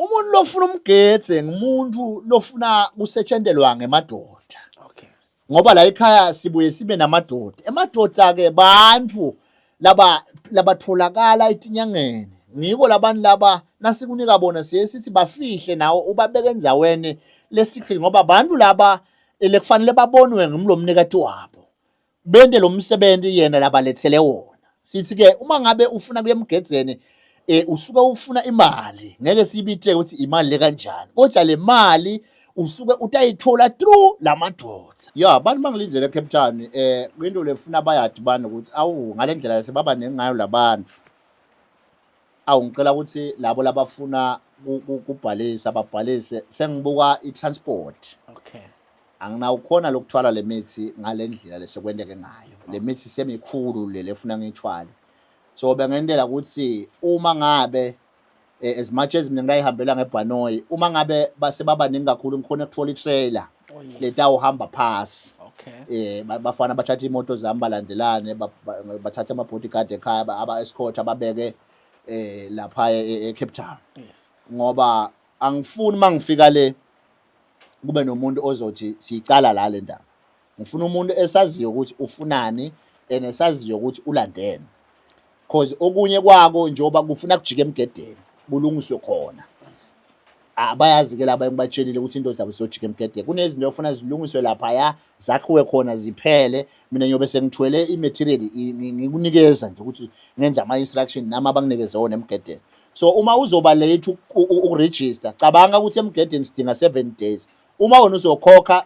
umuntu lofuna umgetse ngumuntu lofuna kusetshendelwa ngemadoda. Okay. Ngoba la ekhaya sibuye sibe namadoda. Emadoda ke bantu labatholakala etinyangeni. Ngiko labantu laba nasikunika bona siye sithi bafihle nawo ubabeke endzaweni lesicili ngoba abantu laba lekufanele babonwe ngumlomnikati wabo. Bende lo msebenzi yena labalethele wona. Sithi ke uma ngabe ufuna kuyemgedzeni usuke ufuna imali ngeke sibithe ukuthi imali le kanjani kodwa le mali usuke utayithola through lamadoda ya abantu bangilinzele eCape Town kwinto lefuna bayadibana ukuthi awu ngalendlela lesebaba nengayo labantu ngicela ukuthi labo labafuna kubhalisa babhalise sengibuka iTransport. Okay. Anginawukhona lokuthwala le mithi ngalendlela lesekwendeke ngayo. Le mithi semikhulu lefuna ngiyithwale. So bengendela ukuthi uma ngabe as much as mina ngayihambela ngebhanoyi uma ngabe base babaningi kakhulu ngikhona ukuthola itrailer leta uhamba phasi. Okay. Bafana bathatha imoto zami balandelane bathatha ama bodyguard ekhaya aba escort ababeke lapha eCape Town. Yes. Ngoba angifuni mangifika le kube nomuntu ozothi siyicala la le ndaba. Ngifuna umuntu esaziyo ukuthi ufunani enesaziyo ukuthi ulandene. Because okunye kwako njoba kufuna kujike emgedeni kulungiswe khona. Abayazi ke laba engibatshelile ukuthi into zabo sojike emgedeni. Kunezinto ofuna zilungiswe lapha ya zakhiwe khona ziphele. Mina ngiyobe sengithwele imaterial ngikunikeza nje ukuthi ngenza ama instruction nami abanginikeze wona emgedeni. So uma uzoba late ukuregister cabanga ukuthi emgedeni sidinga 7 days. Uma wena uzokhokha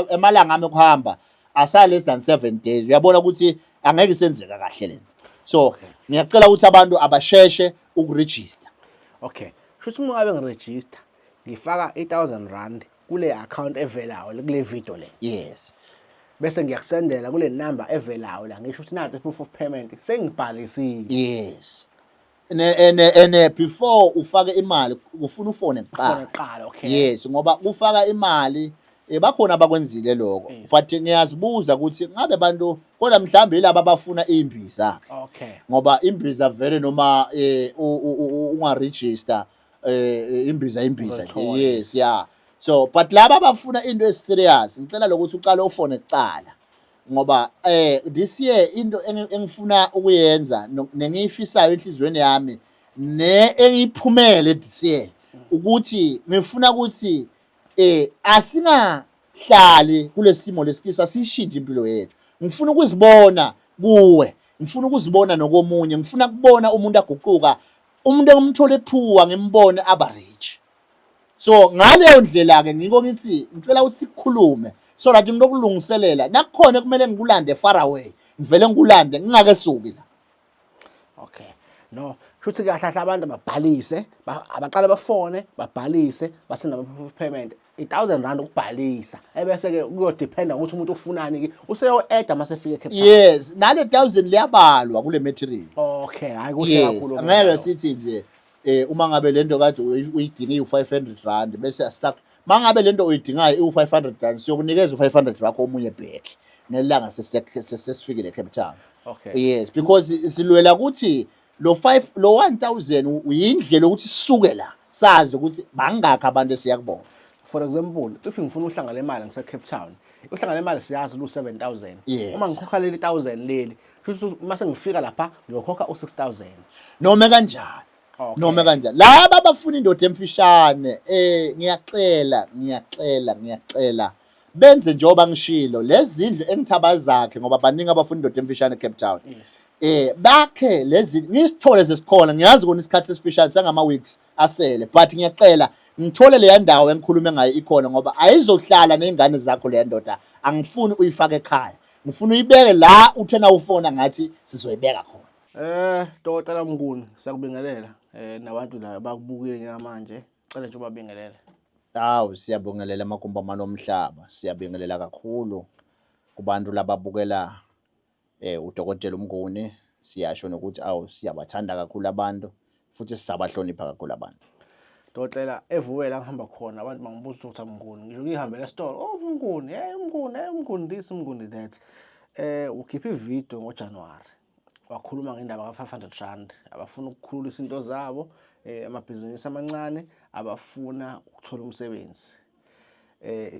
emalanga ami kuhamba asa less than 7 days uyabona ukuthi angeke isenzeka kahle lento. So ngiyacela ukuthi abantu abasheshe ukuregister. Okay. Shuthi uma ngabe ngiregister ngifaka 8,000 rand kule account evelayo kule video le. Yes. Bese ngiyakusendela kule number evelayo la ngisho ukuthi nathi proof of payment sengibhalisile. Yes. And before ufake imali ufuna ufone kuqala. Okay. Yes ngoba ufaka imali bakhona abakwenzile lokho but ngiyazibuza ukuthi ngabe bantu kodwa mhlambe yilabo abafuna imbiza. Okay. Ngoba imbiza vele noma ungaregister imbiza yes yeah. So but laba abafuna into eserious ngicela lokuthi uqale ufone kuqala ngoba this year into engifuna ukuyenza nengiyifisayo enhlizweni yami engiphumele this year ukuthi ngifuna ukuthi asingahlali kulesimo lesikiswa sishintshe impilo yethu. Ngifuna ukuzibona kuwe, ngifuna ukuzibona nokomunye, ngifuna kubona umuntu aguquka, umuntu engimthole ephuwa ngimbone aba rich. So ngaleyo ndlela ke ngiko ngithi ngicela ukuthi sikhulume so that nginokulungiselela nakukhona kumele ngikulande far away ngivele ngikulande ngingake suki la. Okay. No, shuthi kahle abantu babhalise, abaqala bafone, babhalise, basenda ama proof of payment. 1,000 rand ukubhalisa. Ebese ke kuyodependa ukuthi umuntu ufunani ke. Useyo add mase fike eCape Town. Yes, nale 1,000 liyabalwa kule material. Okay, hayi kuhle kakhulu. Angeke sithi nje uma ngabe lento kade uyidinga u500 rand bese mangabe lento uyidingayo u500 rand siyokunikeza u500 wakho omunye back nelanga sesifikile eCape Town. Okay. Yes, because silwela ukuthi lo 1,000 uyindlela ukuthi sisuke la sazi ukuthi bangakho abantu esiyakubona. For example, if ngifuna uhlangana imali ngise Cape Town, uhlangana imali siyazi lu 7,000. Uma ngikhokha leli 1,000 leli, kusho mase ngifika lapha ngiyokhokha u6,000. Noma kanjani. Noma kanjani. Laba abafuna indoda emfishane ngiyacela benze njengoba ngishilo lezi zindlu engithaba zakhe ngoba baningi abafuna indoda emfishane eCape Town. Yes. Bakhe lezi ngisithole sesikhona ngiyazi kona isikhathi sesifishane sangama weeks asele but ngiyacela ngithole le ndawo engikhulume ngayo ikhona ngoba ayizohlala nezingane zakho le ndoda angifuni uyifake ekhaya ngifuna uyibeke la uthena ufona ngathi sizoyibeka khona. Dokotela Mnguni siyakubingelela nabantu la bakubukile ngamanje cela nje ubabingelele. Siyabongelela amakumbamano omhlaba siyabingelela kakhulu kubantu lababukela udokotela Mnguni siyasho nokuthi siyabathanda kakhulu abantu futhi sisabahlonipha kakhulu abantu. Dokotela evuwela ngihamba khona abantu bangibuza ukuthi Mnguni ngisho ngihambela store Mnguni Mnguni this Mnguni that ukhipha ivideo ngoJanuary wakhuluma ngendaba ka500 rand abafuna ukukhulula izinto zabo amabhizinisi amancane abafuna ukuthola umsebenzi.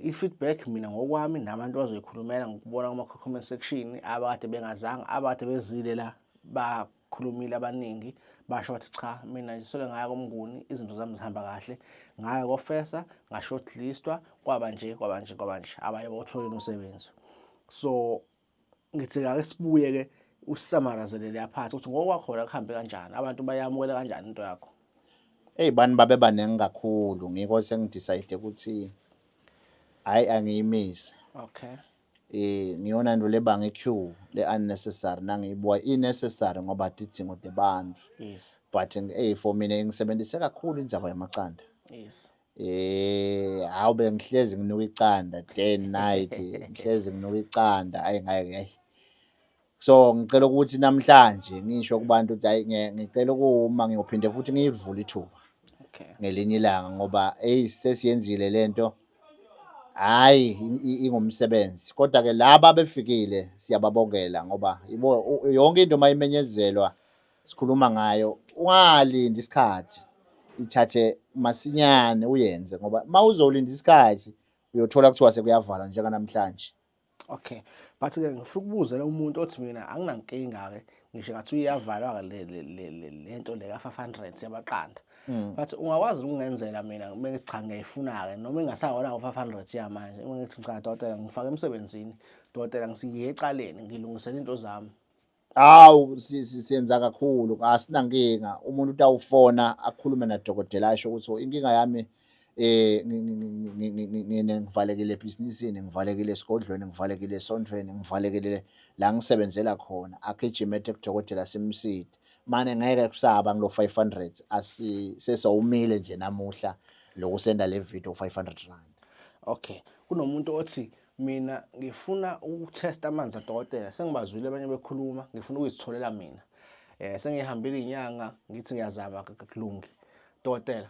I-feedback mina ngokwami nabantu bazoyikhulumela ngokubona kuma-comment section abakade bengazanga abakade bezile la bakhulumile abaningi basho bathi cha mina nje sole ngaya koMnguni izinto zami zihamba kahle ngaya kofesa nga-shortlistwa kwabanje abaye bawuthola umsebenzi. So ngithi ake sibuye-ke usamarazele leya phansi ukuthi ngokwakhona kuhambe kanjani abantu bayamukela kanjani into yakho. Bani babe baningi kakhulu ngiko sengidecide ukuthi hayi angiyimise. Okay. Ngiyona nto lebanga iqueue le unnecessary nangiyibuka i-necessary ngoba tidingo debantu. Yes. But for mina ngisebenzise kakhulu indzaba yamaqanda. Yes. Awube ngihlezi nginuka icanda day and night ngihlezi nginuka icanda ngeke. So ngicela ukuthi namhlanje ngisho kubantu ukuthi hayi ngicela ukuma ngiyophinde futhi ngiyivule ithuba. Okay. Ngelinye ilanga ngoba sesiyenzile lento hayi ingumsebenzi kodwa ke laba befikile siyababongela ngoba yonke into mayimenyezelwa sikhuluma ngayo ungalinda isikhathi ithathe masinyane uyenze ngoba mawuzolinda isikhathi uyothola kuthiwa sekuyavalwa njenga namhlanje. Okay, but ke ngifuna ukubuza lo muntu othi mina anginankinga ke ngisho ngathi uyavalwa lento le ka500 yabaqanda. But ungakwazi ukungenzela mina mengithi cha ngiyayifuna ke noma engasawona ngo500 yamanje mengithi cha dokotela ngifake emsebenzini dokotela ngisiye eqaleni ngilungisela into zami. Hawu siyenza kakhulu asinankinga umuntu utawufona akhulume nadokotela asho ukuthi inkinga yami ngivalekile ebhizinisini ngivalekile esigodlweni ngivalekile esontweni ngivalekile la ngisebenzela khona agijime kudokotela simside manje ngeke kusaba ngilo 500 sesawumile nje namuhla lokusenda le video 500 rand. Okay, kunomuntu othi mina ngifuna ukutesta amanzi adokotela sengibazwile abanye bekhuluma ngifuna ukuzitholela mina. Sengihambile inyanga ngithi ngiyazama kulungi. Dokotela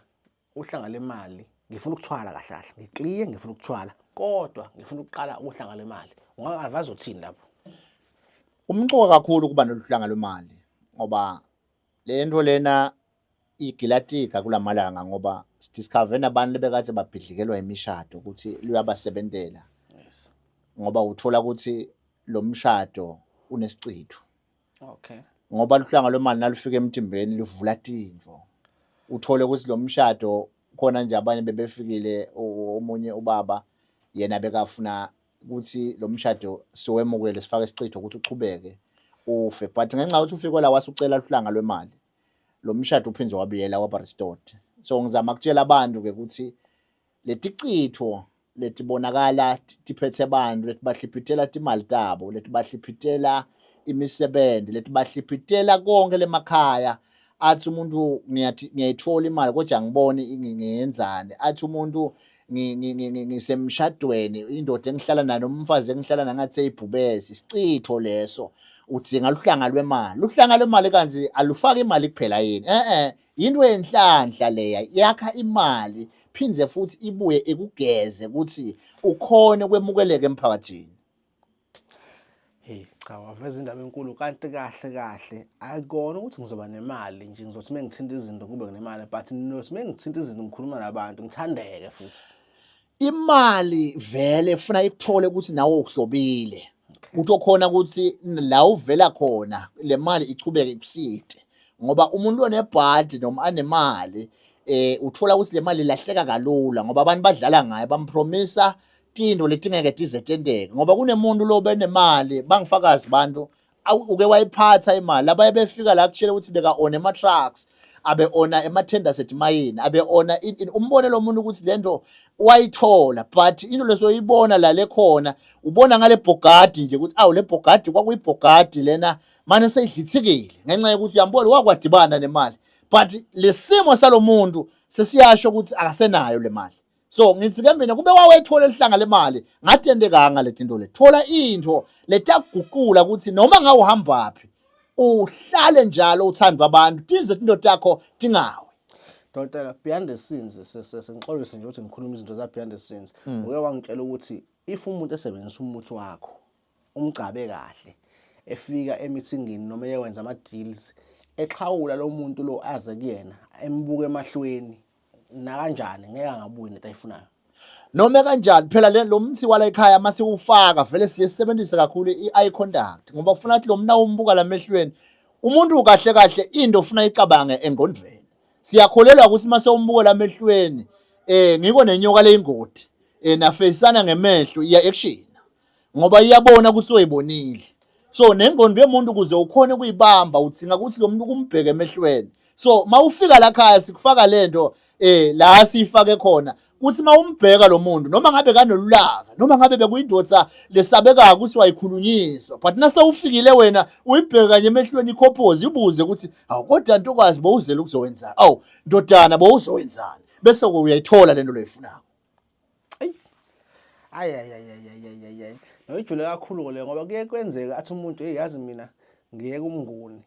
uhlanga lemali ngifuna ukuthwala kahle kahle ngiclear ngifuna ukuthwala kodwa ngifuna ukuqala uhlanga lemali. Ungaka-advise uthini lapho? Umqoka kakhulu kuba noluhlanga lwemali ngoba lento lena igilatika kulamalanga ngoba sidiscover nabantu lebekade babhidlikelwa imishado ukuthi luyabasebentela. Ngoba uthola ukuthi lo mshado unesicitho. Okay. Ngoba luhlanga lwemali nalufika emtimbeni luvula tindvo. Uthole ukuthi lo mshado khona nje abanye bebefikile omunye ubaba yena bekafuna ukuthi lo mshado siwemukele sifake isicitho ukuthi uchubeke ufe but ngenxa ukuthi ufike la wasucela luhlanga lwemali lo mshado uphindze wabuyela waba restored. So ngizama ukutshela abantu ke ukuthi leticitho letibonakala tiphethe abantu letibahliphithela timali tabo letibahliphithela imisebenzi letibahliphithela konke lemakhaya athi umuntu ngiyayithola imali kodwa angiboni ngiyenzane athi umuntu ngisemshadweni indoda engihlala nayo nomfazi engihlala nangathi eyibhubesi isicitho leso udzinga luhlanga lwemali. Luhlanga lwemali kanje alufaki imali kuphela yini into enhlanhla leya yakha imali phindze futhi ibuye ikugeze ukuthi ukhone kwemukeleka emphakathini. Hey cha waveza indaba enkulu kanti kahle akona ukuthi ngizoba nemali nje ngizothi mengithinta izinto kube nemali but mengithinta izinto ngikhuluma nabantu ngithandeke futhi. Imali vele ufuna ikuthole ukuthi nawe uhlobile. Utokhona ukuthi la uvela khona le mali ichubeke ikuside ngoba umuntu onebhadi noma anemali uthola ukuthi le mali ilahleka kalula ngoba abantu badlala ngayo bampromisa tinto letingeke tizetendeke ngoba kunemuntu lo benemali bangifakazi bantu uke wayiphatha imali labaye befika la kutshela ukuthi beka on ema trucks abe ona ema-tenders etimayini abe ona umbone lo muntu ukuthi lento wayithola but into lesoyibona la lekhona ubona ngale Bugatti nje ukuthi awu le Bugatti kwakuyibugatti lena manje seyidlithikile ngenxa yokuthi uyambona wakwadibana nemali but lesimo salomuntu sesiyasho ukuthi akasenayo le mali. So ngithi ke mina kube wawethola elihlanga lemali ngatendekanga letinto le thola into letaguqula ukuthi noma ngawuhambaphi uhlale njalo uthandwa abantu tize indoda yakho tingawe. Dokotela behind the scenes sengixolise nje ukuthi ngikhuluma izinto za behind the scenes uke wangitshela ukuthi if umuntu esebenzisa umuthi wakho umgcabe kahle efika emithingini noma eyenza ama deals exhawula lo muntu lo aze kuyena embuka emahlweni na kanjani ngeke angabuyi nento ayifunayo. Noma kanjani phela lo mthi wala ekhaya mase ufaka vele siyesebenzisa kakhulu i-eye contact ngoba ufuna ukuthi lo mna umbuka lamehlweni umuntu kahle kahle into ufuna icabange engqondweni. Siyakholelwa ukuthi mase umbuka lamehlweni ngiko nenyoka leyingodi nafeyisana ngemehlo iya action ngoba iyabona ukuthi uyibonile. So nengqondo yomuntu kuze ukhone kuyibamba uthinga ukuthi lo muntu kumbheke emehlweni. So mawufika la khaya sikufaka lento la siyifake khona kuthi mawumbheka lo muntu noma ngabe kanolulaka noma ngabe bekuyindodza lesabekayo ukuthi wayikhulunyiswa but nase ufikile wena uyibheka kanye emehlweni ikhophozi ibuze ukuthi awu kodwa ntokazi bowuzela ukuzowenzana awu ndodana bowuzowenzana bese uyayithola lento loyifunayo. Ay. Noyijule kakhulu le ngoba kuye kwenzeka athi umuntu yazi mina ngiye kumnguni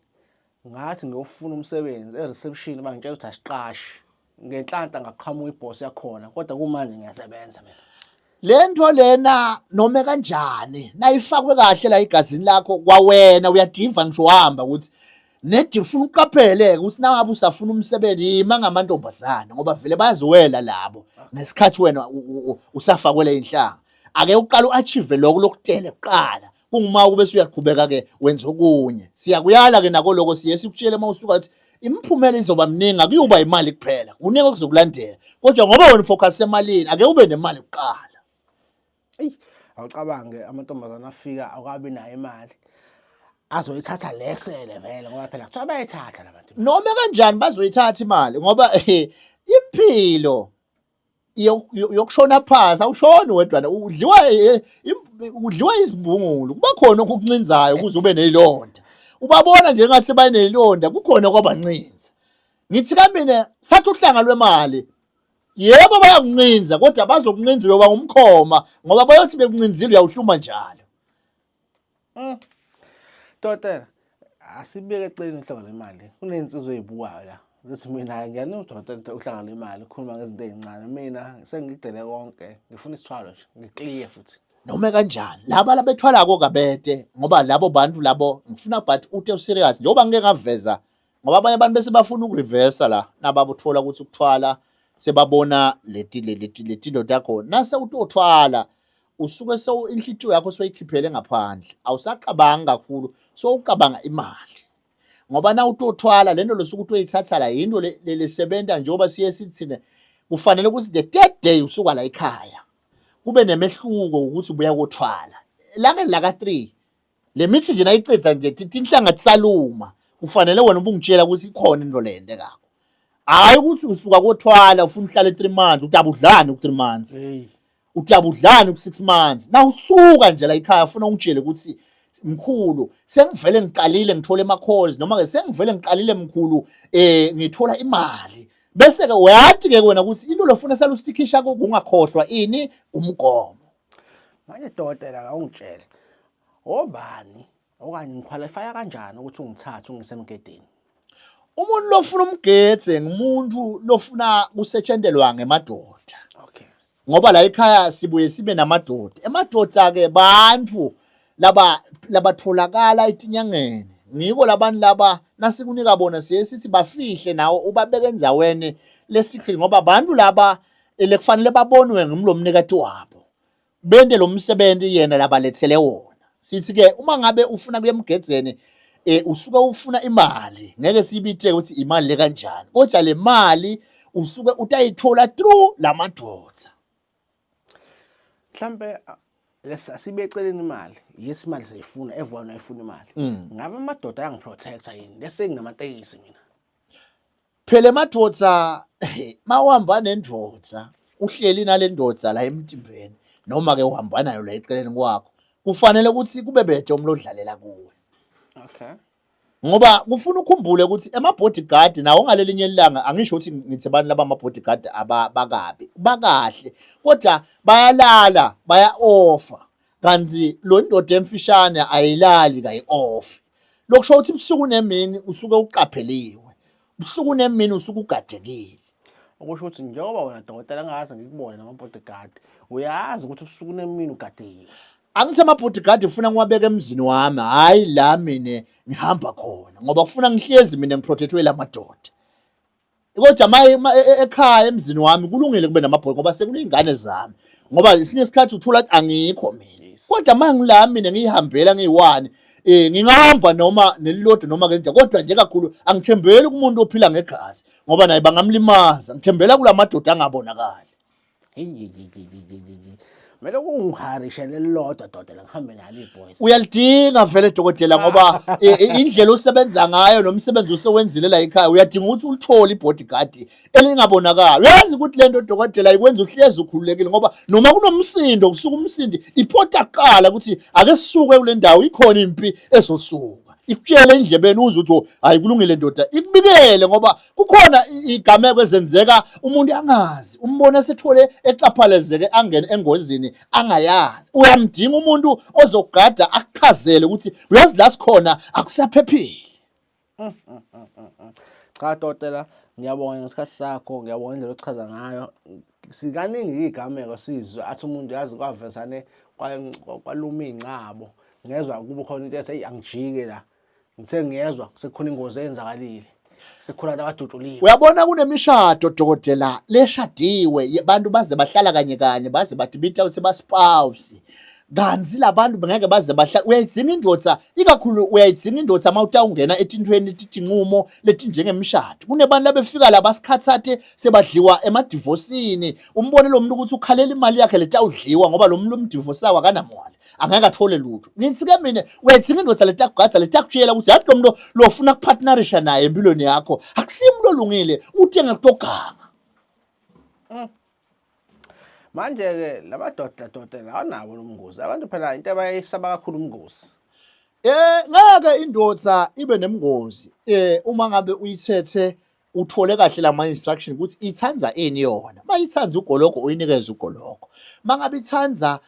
ngathi ngiyofuna umsebenzi e-reception bangitshela ukuthi asiqashi ngenhlanta ngaqhamuka iboss yakhona kodwa kumanje ngiyasebenza mina. Lento lena noma kanjani nayifakwe kahle la igazini lakho kwawena uyadiva ngisho uhamba ukuthi nedi ufuna uqaphele ukuthi nangabe usafuna umsebenzi ima ngamantombazana ngoba vele bayaziwela labo nesikhathi wena usafakwele inhlanga. Ake uqala uachieve lokho lokutele kuqala kunguma kube uyaqhubeka ke wenza okunye. Siyakuyala ke nako lokho siye sikutshele mawusuka ukuthi imphumela izoba mningi akuyuba imali kuphela uneke okuzokulandela kodwa ngoba wena focus emalini ake ube nemali kuqala. Awucabange amantombazana afika akabi nayo imali azoyithatha lesele vele ngoba phela kuthiwa bayayithatha labantu. Noma kanjani bazoyithatha imali ngoba impilo yokushona phansi awushoni wedwana udliwa izimbungulu kuba khona okukuncinzayo ukuze ube nezilonda ubabona nje ngathi bayenezilonda kukhona kwabancinza. Ngithi kamina thatha uhlanga lwemali yebo bayakuncinza kodwa bazokuncinza uyoba ngumkhoma ngoba bayothi bekuncinzile uyawuhluma njalo. Dotela asibeke eceleni uhlanga lemali kunensizwe ezibukayo la zithi mina ngiyani udokotela uhlanga lemali ukhuluma ngezinto ezincane mina sengidele konke ngifuna isithwalo nje ngiclear futhi. Noma kanjani laba labethwalako kabete ngoba labo bantu labo ngifuna but ute serious njengoba ngeke ngaveza ngoba abanye abantu bese bafuna ukureversa la nababuthola ukuthi ukuthwala sebabona leti ndoda yakho nase utothwala usuke so inhlitiyo yakho soyikhiphele ngaphandle awusaqabanga kakhulu so ucabanga imali ngoba na utothwala lento losuku utoyithatha la into lesebenta njengoba siye sithine kufanele ukuthi the third day usuka la ekhaya kube nemehluko ukuthi ubuya kothwala la ka 3 le mithi nje nayicitha nje inhlanga tsaluma kufanele wena ubungitshela ukuthi ikhona into lente kakho hayi ukuthi usuka kothwala ufuna uhlala 3 months utabudlani ku 3 months utabudlani ku 6 months na usuka nje la ekhaya ufuna ungitshele ukuthi mkhulu sengivele ngiqalile ngithole ama calls noma ke sengivele ngiqalile mkhulu ngithola imali bese ke uyathi ke wena ukuthi into lofuna sala ustikisha ko kungakhohlwa ini umgomo. Manje dokotela awungitshele obani okanye ngiqualify kanjani ukuthi ungithathe ungisemgedeni. Umuntu lofuna umgedze ngumuntu lofuna kusetshendelwa ngemadoda. Okay. Ngoba la ekhaya sibuye sibe namadoda emadoda ke bantu labatholakala etinyangeni ngiko labantu laba nasikunika bona siye sithi bafihle nawo ubabeke endzaweni lesikhle ngoba abantu laba lekufanele babonwe ngumlomnikati wabo bende lo msebenzi yena labalethele wona. Sithi ke uma ngabe ufuna kuyemgedzeni usuke ufuna imali ngeke siyibithe ukuthi imali le kanjani kodwa le mali usuke utayithola through lamadoda. Mhlambe lesibeceleni imali yesimali seyifuna everyone ayifuna imali ngabe amadoda ayangiprotecta yini bese nginamatekisi mina. Phela madoda mawuhamba nendvodza uhleli nalendodza la emtimbeni noma ke uhamba nayo la eceleni kwakho kufanele ukuthi kube bethe umlodlalela kuwe. Okay. Ngoba kufuna ukukhumbule ukuthi ema-bodyguard nawo ngalelinye ilanga angisho ukuthi ngithi abantu laba ama-bodyguard abakabi bakahle kodwa bayalala baya-offer kanti lo ndoda emfishane ayilali kayi-off. Lokusho ukuthi busuku nemini usuke uqapheliwe busuku nemini usuke ugadekile. Okusho ukuthi njengoba wena dokotela ngazi ngikubone nama-bodyguard uyazi ukuthi ubusuku nemini ugadekile. angithi ama-bodyguard ufuna ngiwabeke emzini wami, hhayi la mina ngihamba khona ngoba kufuna ngihlezi mina ngiprotectwe la madoda. Kodwa ekhaya emzini wami kulungile kube namabhoyi ngoba sekuney'ngane zami ngoba esinye isikhathi uthola ukuthi angikho mina. Kodwa uma ngila mina ngiyihambela ngiyi-one, ngingahamba noma nelilodwa noma ke kodwa nje kakhulu angithembeli kumuntu ophila ngegazi ngoba naye bangamlimaza. Ngithembela kula madoda angabonakali. Kumele kungiharishe lelilodwa doda ngihambe nalo i-boys. Uyalidinga vele dokotela ngoba indlela osebenza ngayo nomsebenzi osewenzile la ekhaya uyadinga ukuthi ulithole i-bodyguard elingabonakali. Uyazi ukuthi lento dokotela ikwenza uhlezi ukhululekile ngoba noma kunomsindo kusuka umsindi iphota kuqala ukuthi ake sisuke kule ndawo ikhona impi ezosuka. Ikutshele endlebeni uze uthi hayi kulungile ndoda, ikubikele ngoba kukhona igameko ezenzeka umuntu angazi, umbona sethole ecaphalezeke angene engozini angayazi. Uyamdinga umuntu ozogada akuchazele ukuthi uyazi la sikhona akusaphephile. Cha dokotela, ngiyabonga ngesikhathi sakho, ngiyabonga indlela ochaza ngayo. Sikaningi igameko sizwe athi umuntu yazi kwavezane kwaluma iy'nqabo. Ngezwa kuba khona into ethi angijike la. Ngithe ngiyezwa sekukhona ingozi eyenzakalile. Sekukhona abantu abadutshuliwe. Uyabona kunemishado dokotela leshadiwe abantu baze bahlala kanye kanye baze bathi bitha ukuthi baspouse. Kanzi labantu bengeke baze bahlala. Uyayidzinga indoda ikakhulu uyayidzinga indoda mawutawungena etintweni titinqumo leti njengemishado. Kunebantu labefika la basikhatsathe sebadliwa emadivosini. Umbone lo muntu ukuthi ukhalela imali yakhe letawudliwa ngoba lo muntu umdivosawa akanamali. Angeke athole lutho. Ngithi-ke mina uyayidzinga indoda letakugada letakutshela ukuthi yathi lo muntu lofuna ukupartnerisha naye empilweni yakho akusiyo umuntu olungile utenge kutoganga. Manje-ke lamadoda awunabo lomngozi. Abantu phela into abayisaba kakhulu umngozi. Ngeke indoda ibe nemngozi uma ngabe uyithethe uthole kahle lama instruction ukuthi ithanza ini yona. Mayithanza ugoloko uyinikeza ugoloko. Mangabe ithanza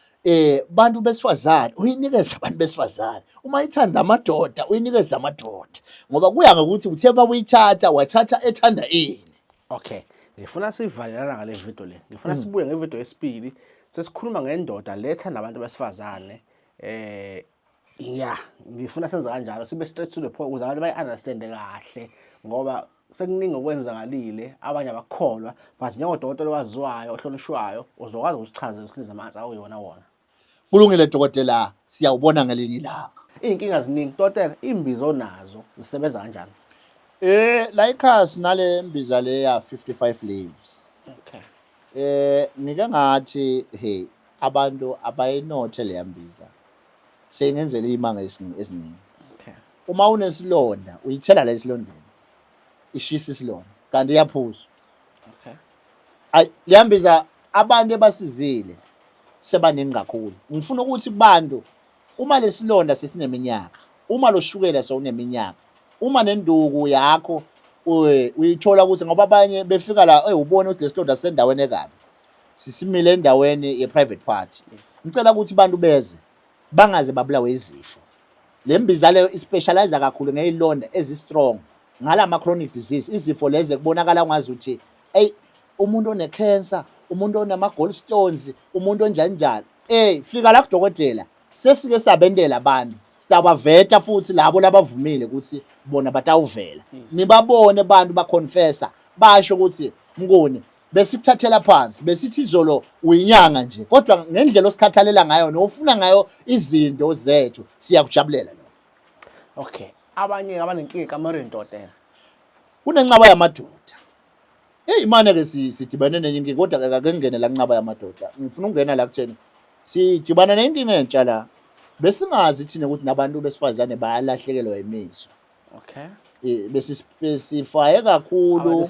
bantu besifazane uyinikeza abantu besifazane. Uma ithanda amadoda uyinikeza amadoda ngoba kuya ngokuthi uthe babuyithatha wathatha ethanda ini. Okay, ngifuna sivalelana ngale video le. Ngifuna sibuye ngevideo yesibili sesikhuluma ngendoda lethanda abantu besifazane. Ngifuna senze kanjalo sibe straight to the point ukuze abantu bayi-understand kahle ngoba sekuningi okwenzakalile abanye abakholwa but njengodokotela owaziwayo ohlonishwayo uzokwazi ukusichazela isiliza amanzi awuyona wona. Kulungile dokotela, siyawubona ngelinye ilanga. Iy'nkinga ziningi dokotela, imbizo nazo zisebenza kanjani? La ekhaya sinale mbiza le ya 55 leaves. Okay. Ngike ngathi abantu abayinothe le mbiza seyingenzela iy'manga eziningi. Okay. Uma unesilonda uyithela la esilondeni ishisa isilonda kanti iyaphuza. Okay. Ayi le mbiza abantu ebasizile sebaningi kakhulu. Ngifuna ukuthi kubantu uma lesilonda sesineminyaka, uma loshukela sewuneminyaka, uma nenduku yakho uyithola ukuthi ngoba abanye befika la ubone ukuthi lesilonda sendaweni ekabi. Sisimile endaweni ye-private party. Ngicela ukuthi abantu beze bangaze babulawe izifo. Le mbiza leyo ispecialize kakhulu ngeyilonda ezi-strong ngalama chronic disease, izifo lezi kubonakala ngazi ukuthi umuntu one-cancer, umuntu onama-gallstones, umuntu onjanjani. Fika la kudokotela sesike sabendela abantu siyabaveta futhi labo labavumile ukuthi bona batawuvela. Nibabone abantu baconfessa basho ukuthi mngoni besikuthathela phansi besithi izolo uyinyanga nje kodwa ngendlela osikhathalela ngayo nofuna ngayo izinto zethu siyakujabulela lo. Okay. Abanye abanenkinga ekamareni dokotela. Kunencaba yamadoda. Imane ke sidibane nenye inkinga kodwa ake ngene la ncaba yamadoda. Ngifuna ukungena la kutheni. Sidibana nenkinga entsha la. Besingazi thina ukuthi nabantu besifazane bayalahlekelwa imizwa. Okay. Besifaye kakhulu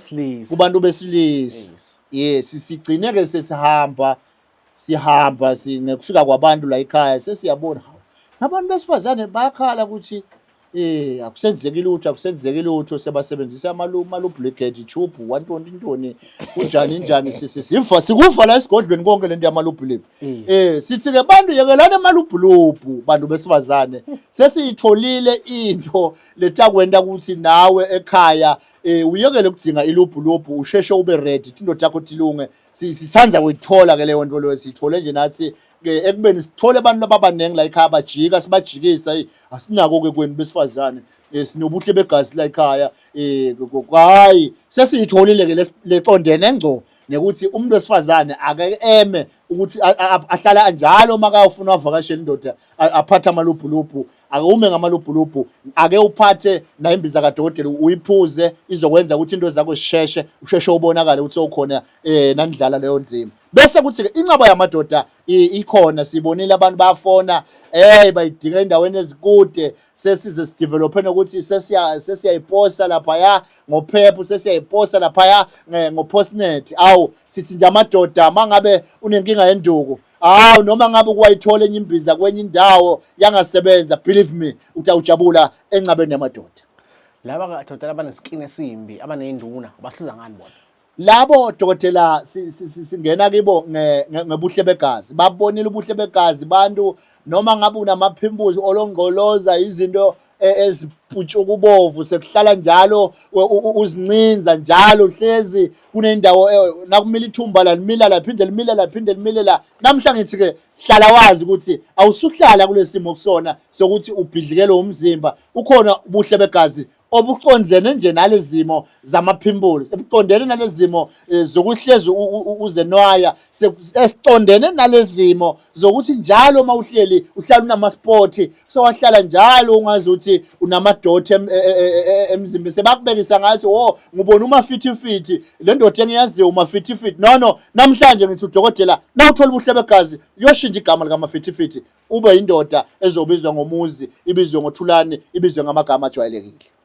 kubantu besilisa. Yes, sigcine ke sesihamba ngekufika kwabantu la ekhaya sesiyabona hawo. Nabantu besifazane bayakhala ukuthi akusenzeki lutho sebasebenzisa ama-lubricant tube 120 intoni kunjani sikufa la esigodlweni konke lento yama-lubricant. Sithi ke bantu yekelane amalubhulubhu bantu besifazane sesiyitholile into letakwenta ukuthi nawe ekhaya uyekele ukudinga ilubhulubhu usheshe ube ready indoda yakho tilunge sithanza kuyithola ke leyo nto leyo sithole nje nathi ekubeni sithole abantu ababanengi la ekhaya bajika sibajikisa asinako ke kweni besifazane sinobuhle begazi la ekhaya hayi sesiyitholile ke lecondene ngco nekuthi umuntu wesifazane ake eme ukuthi ahlala kanjalo makayofuna avakashela indoda aphatha amalubhulubhu ake ume ngamalubhulubhu ake uphathe na imbiza kadokotela uyiphuze izokwenza ukuthi into zakho zisheshe usheshe ubonakale ukuthi ukhona nandlala leyo nzima bese kuthi ke incaba yamadoda ikhona sibonile abantu bayafona bayidinga endaweni ezikude sesize sidevelopene ukuthi sesiyayiposta lapha ngophepho sesiyayiposta lapha ngopostnet awu sithi nje amadoda mangabe unenkinga yenduku awu noma ngabe kwayithola enye imbiza kwenye indawo yangasebenza believe me utawujabula encabeni yamadoda laba kadoda abaneskin esimbi abanezinduna basiza ngani bona labo dokotela singena kibo ngebuhle begazi babonile ubuhle begazi bantu noma ngabe unamaphimbuzi olongoloza izinto eziputshuka ubovu sekuhlala njalo uzincinza njalo hlezi kunendawo nakumila ithumba la limila la phinde limile la namhla ngithi ke hlala wazi ukuthi awusuhlala kulesimo kusona sokuthi ubhidlikele umzimba ukhona ubuhle begazi obuqondene nje nalezimo zamaphimbuli ebuqondene nalezimo zokuhlezi uzenwaya esiqondene nalezimo zokuthi njalo mawuhleli uhlala unamasport so wahlala njalo ungazi ukuthi unamadotha emzimbeni sebakubekisa ngathi ngibona uma fit le ndoda engiyaziyo uma fit no namhlanje ngithi udokotela nawuthola ubuhle begazi uyoshintsha igama lika fit ube indoda ezobizwa ngomuzi ibizwe ngothulani ibizwe ngamagama ajwayelekile